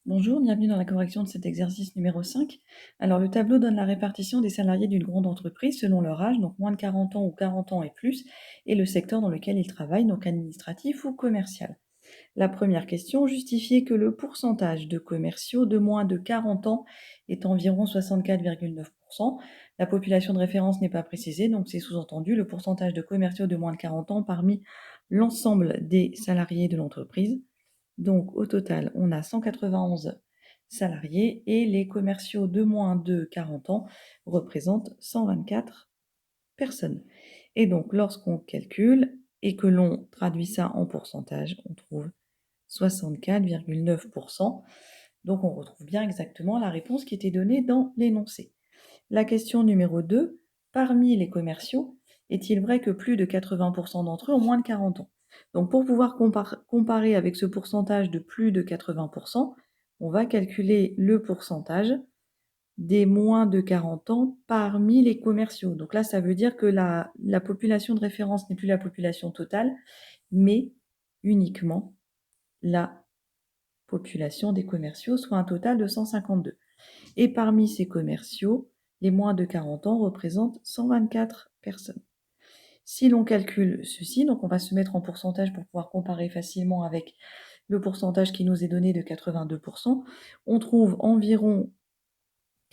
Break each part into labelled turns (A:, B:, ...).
A: Bonjour, bienvenue dans la correction de cet exercice numéro 5. Alors, le tableau donne la répartition des salariés d'une grande entreprise selon leur âge, donc moins de 40 ans ou 40 ans et plus, et le secteur dans lequel ils travaillent, donc administratif ou commercial. La première question, justifier que le pourcentage de commerciaux de moins de 40 ans est environ 64,9%. La population de référence n'est pas précisée, donc c'est sous-entendu le pourcentage de commerciaux de moins de 40 ans parmi l'ensemble des salariés de l'entreprise. Donc au total, on a 191 salariés et les commerciaux de moins de 40 ans représentent 124 personnes. Et donc lorsqu'on calcule et que l'on traduit ça en pourcentage, on trouve 64,9%. Donc on retrouve bien exactement la réponse qui était donnée dans l'énoncé. La question numéro 2, parmi les commerciaux, est-il vrai que plus de 80% d'entre eux ont moins de 40 ans? Donc pour pouvoir comparer avec ce pourcentage de plus de 80%, on va calculer le pourcentage des moins de 40 ans parmi les commerciaux. Donc là, ça veut dire que la population de référence n'est plus la population totale, mais uniquement la population des commerciaux, soit un total de 152. Et parmi ces commerciaux, les moins de 40 ans représentent 124 personnes. Si l'on calcule ceci, donc on va se mettre en pourcentage pour pouvoir comparer facilement avec le pourcentage qui nous est donné de 82%, on trouve environ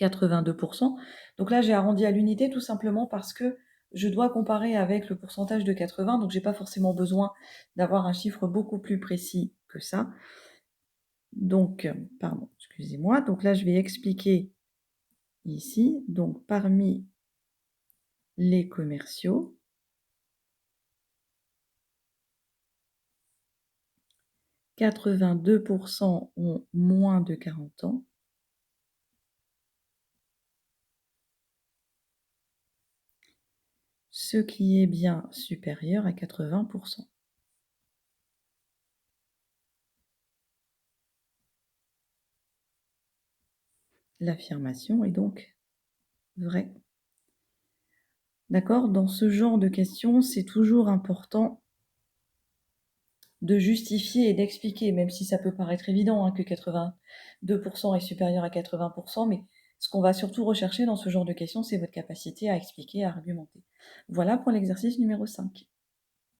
A: 82%. Donc là, j'ai arrondi à l'unité tout simplement parce que je dois comparer avec le pourcentage de 80, donc j'ai pas forcément besoin d'avoir un chiffre beaucoup plus précis que ça. Donc, pardon, excusez-moi. Donc là, je vais expliquer ici. Donc, parmi les commerciaux, 82% ont moins de 40 ans. Ce qui est bien supérieur à 80%. L'affirmation est donc vraie. D'accord? Dans ce genre de questions, c'est toujours important de justifier et d'expliquer, même si ça peut paraître évident que 82% est supérieur à 80%, mais ce qu'on va surtout rechercher dans ce genre de questions, c'est votre capacité à expliquer, à argumenter. Voilà pour l'exercice numéro 5.